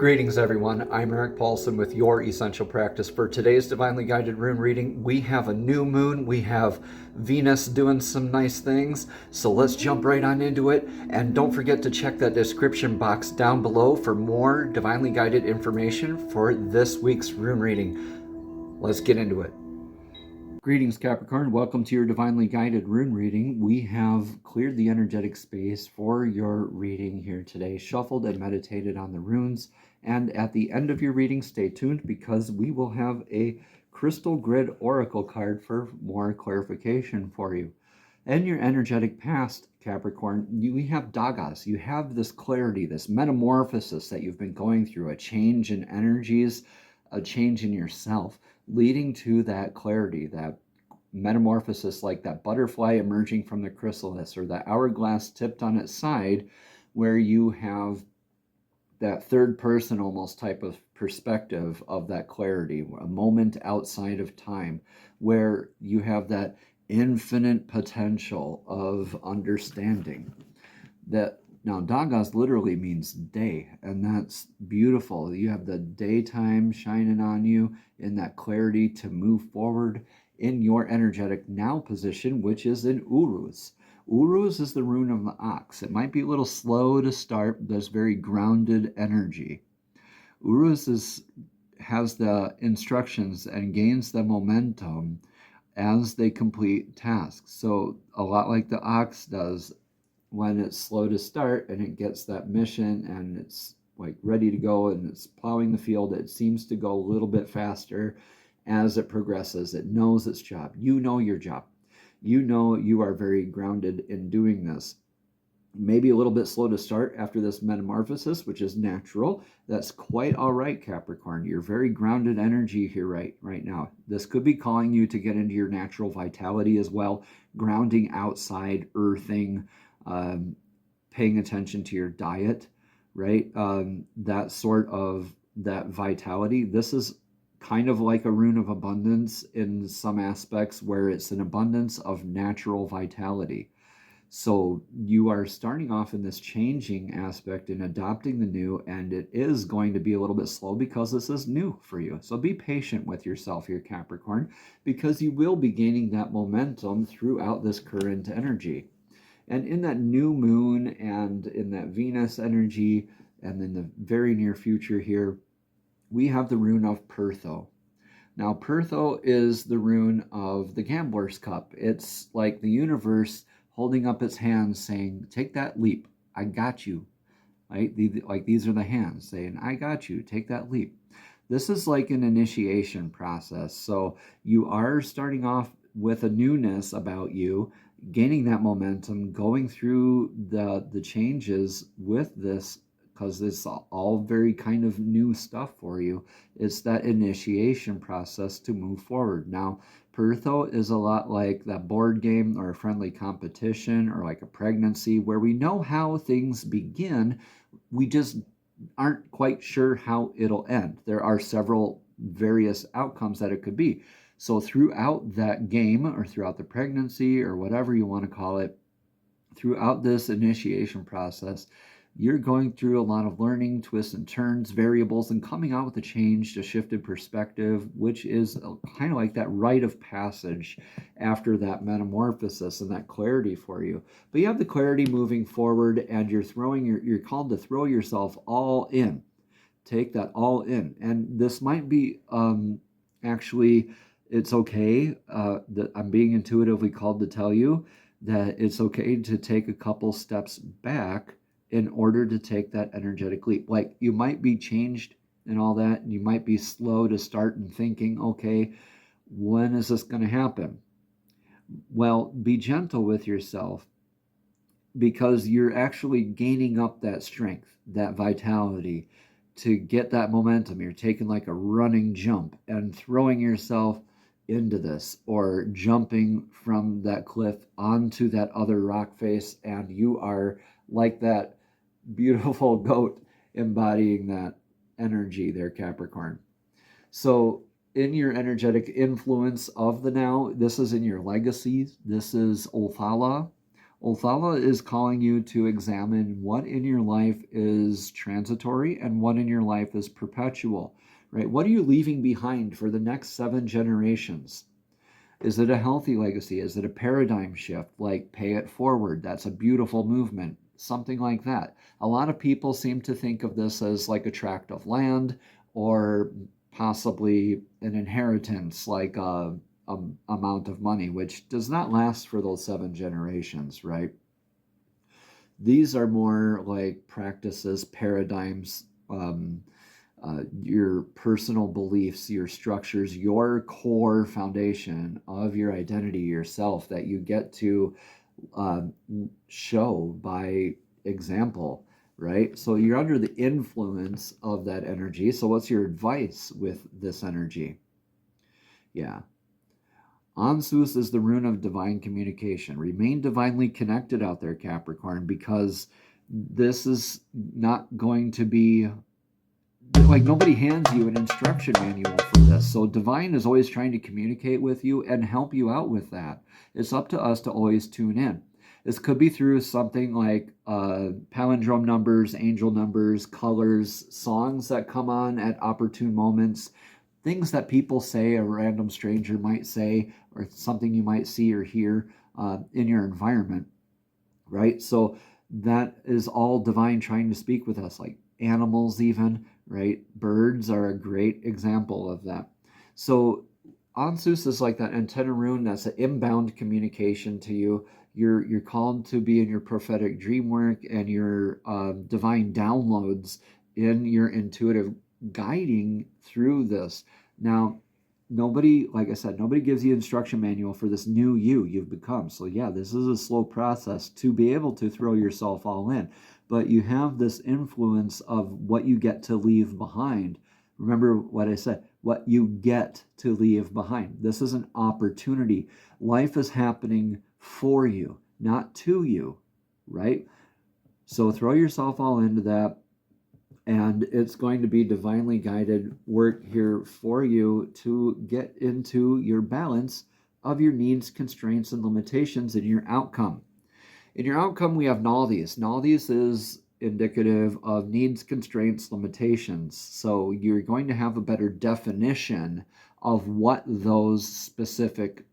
Greetings, everyone. I'm Eric Paulson with Your Essential Practice. For today's Divinely Guided Rune reading, we have a new moon. We have Venus doing some nice things. So let's jump right on into it. And don't forget to check that description box down below for more Divinely Guided information for this week's rune reading. Let's get into it. Greetings, Capricorn. Welcome to your Divinely Guided Rune reading. We have cleared the energetic space for your reading here today, shuffled and meditated on the runes. And at the end of your reading, stay tuned because we will have a crystal grid oracle card for more clarification for you. In your energetic past, Capricorn, we have dagas. You have this clarity, this metamorphosis that you've been going through, a change in energies, a change in yourself, leading to that clarity, that metamorphosis, like that butterfly emerging from the chrysalis or the hourglass tipped on its side, where you have that third person almost type of perspective of that clarity, a moment outside of time, where you have that infinite potential of understanding. That now dagas literally means day, and that's beautiful. You have the daytime shining on you in that clarity to move forward in your energetic now position, which is in Uruz. Uruz is the rune of the ox. It might be a little slow to start, but there's very grounded energy. Uruz has the instructions and gains the momentum as they complete tasks. So a lot like the ox does when it's slow to start and it gets that mission and it's like ready to go and it's plowing the field, it seems to go a little bit faster as it progresses. It knows its job. You know your job. You know you are very grounded in doing this. Maybe a little bit slow to start after this metamorphosis, which is natural. That's quite all right, Capricorn. You're very grounded energy here right now. This could be calling you to get into your natural vitality as well, grounding outside, earthing, paying attention to your diet, right? That sort of that vitality. This is kind of like a rune of abundance in some aspects, where it's an abundance of natural vitality. So you are starting off in this changing aspect and adopting the new, and it is going to be a little bit slow because this is new for you. So be patient with yourself here, Capricorn, because you will be gaining that momentum throughout this current energy. And in that new moon and in that Venus energy, and in the very near future here, we have the rune of Pertho. Now, Pertho is the rune of the Gambler's Cup. It's like the universe holding up its hands saying, take that leap. I got you. Right? Like these are the hands saying, I got you. Take that leap. This is like an initiation process. So you are starting off with a newness about you, gaining that momentum, going through the changes with this, because it's all very kind of new stuff for you. It's that initiation process to move forward. Now, Pertho is a lot like that board game or a friendly competition or like a pregnancy, where we know how things begin. We just aren't quite sure how it'll end. There are several various outcomes that it could be. So throughout that game or throughout the pregnancy or whatever you want to call it, throughout this initiation process, you're going through a lot of learning, twists and turns, variables, and coming out with a changed, a shifted perspective, which is kind of like that rite of passage after that metamorphosis and that clarity for you. But you have the clarity moving forward, and you're called to throw yourself all in. Take that all in. And this might be actually, it's okay that I'm being intuitively called to tell you that it's okay to take a couple steps back in order to take that energetic leap. Like, you might be changed and all that, and you might be slow to start and thinking, okay, when is this going to happen? Well, be gentle with yourself, because you're actually gaining up that strength, that vitality to get that momentum. You're taking like a running jump and throwing yourself into this, or jumping from that cliff onto that other rock face, and you are like that beautiful goat embodying that energy there, Capricorn. So in your energetic influence of the now, this is in your legacies. This is Othala. Othala is calling you to examine what in your life is transitory and what in your life is perpetual, right? What are you leaving behind for the next 7 generations? Is it a healthy legacy? Is it a paradigm shift like pay it forward? That's a beautiful movement, something like that. A lot of people seem to think of this as like a tract of land or possibly an inheritance, like a amount of money, which does not last for those 7 generations, right? These are more like practices, paradigms, your personal beliefs, your structures, your core foundation of your identity, yourself, that you get to show by example, right? So you're under the influence of that energy. So what's your advice with this energy? Yeah. Ansus is the rune of divine communication. Remain divinely connected out there, Capricorn, because this is not going to be like nobody hands you an instruction manual for this. So divine is always trying to communicate with you and help you out with that. It's up to us to always tune in. This could be through something like palindrome numbers, angel numbers, colors, songs that come on at opportune moments, things that people say, a random stranger might say, or something you might see or hear in your environment, right? So that is all divine trying to speak with us, like animals even, right? Birds are a great example of that. So Ansus is like that antenna rune that's an inbound communication to you. You're called to be in your prophetic dream work and your divine downloads in your intuitive guiding through this. Now, nobody, like I said, nobody gives you instruction manual for this new you've become. So yeah, this is a slow process to be able to throw yourself all in. But you have this influence of what you get to leave behind. Remember what I said, what you get to leave behind. This is an opportunity. Life is happening for you, not to you, right? So throw yourself all into that. And it's going to be divinely guided work here for you to get into your balance of your needs, constraints, and limitations in your outcome. In your outcome, we have Naldies. Naldies is indicative of needs, constraints, limitations. So you're going to have a better definition of what those specific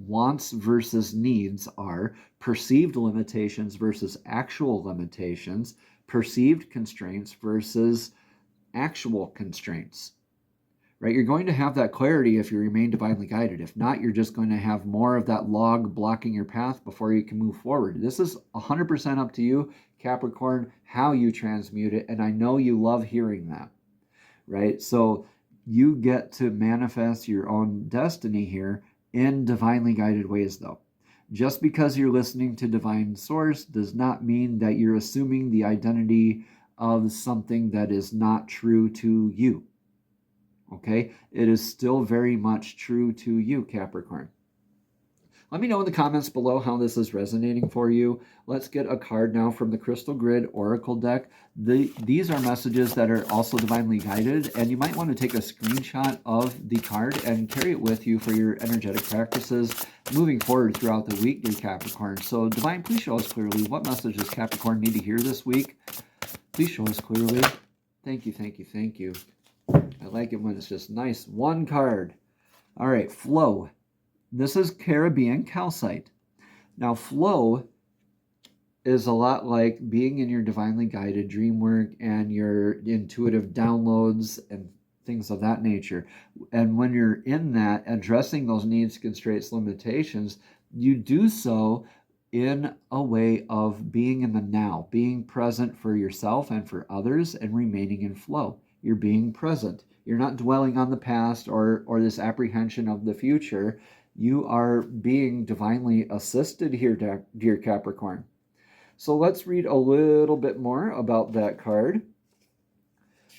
wants versus needs are, perceived limitations versus actual limitations, perceived constraints versus actual constraints, right? You're going to have that clarity if you remain divinely guided. If not, you're just going to have more of that log blocking your path before you can move forward. This is 100% up to you, Capricorn, how you transmute it. And I know you love hearing that, right? So you get to manifest your own destiny here in divinely guided ways, though. Just because you're listening to divine source does not mean that you're assuming the identity of something that is not true to you. Okay? It is still very much true to you, Capricorn. Let me know in the comments below how this is resonating for you. Let's get a card now from the Crystal Grid Oracle deck. These are messages that are also divinely guided, and you might want to take a screenshot of the card and carry it with you for your energetic practices moving forward throughout the week, dear Capricorn. So, Divine, please show us clearly what message does Capricorn need to hear this week. Please show us clearly. Thank you, thank you, thank you. I like it when it's just nice. One card. All right, flow. This is Caribbean calcite. Now, flow is a lot like being in your divinely guided dream work and your intuitive downloads and things of that nature. And when you're in that, addressing those needs, constraints, limitations, you do so in a way of being in the now, being present for yourself and for others, and remaining in flow. You're being present. You're not dwelling on the past or this apprehension of the future. You are being divinely assisted here, dear Capricorn. So let's read a little bit more about that card.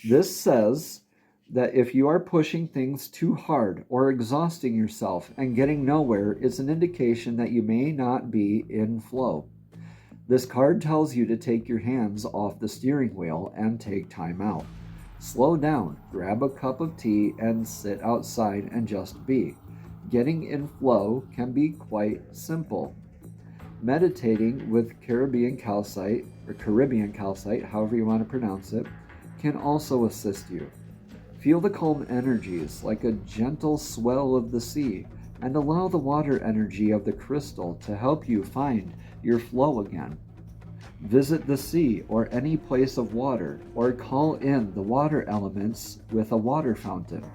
This says that if you are pushing things too hard or exhausting yourself and getting nowhere, it's an indication that you may not be in flow. This card tells you to take your hands off the steering wheel and take time out. Slow down, grab a cup of tea, and sit outside and just be. Getting in flow can be quite simple. Meditating with Caribbean calcite, or Caribbean calcite, however you want to pronounce it, can also assist you. Feel the calm energies like a gentle swell of the sea, and allow the water energy of the crystal to help you find your flow again. Visit the sea or any place of water, or call in the water elements with a water fountain.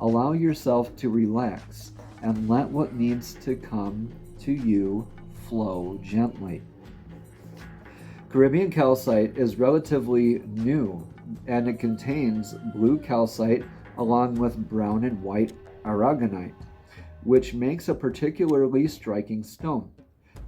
Allow yourself to relax and let what needs to come to you flow gently. Caribbean calcite is relatively new, and it contains blue calcite along with brown and white aragonite, which makes a particularly striking stone.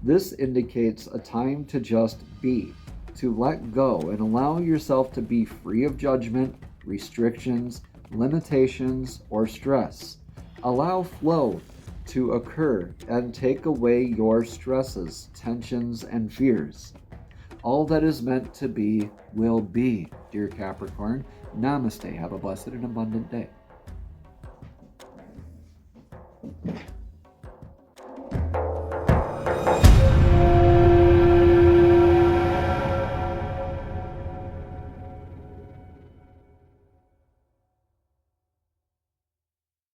This indicates a time to just be, to let go and allow yourself to be free of judgment, restrictions, limitations, or stress. Allow flow to occur and take away your stresses, tensions, and fears. All that is meant to be will be, dear Capricorn. Namaste. Have a blessed and abundant day.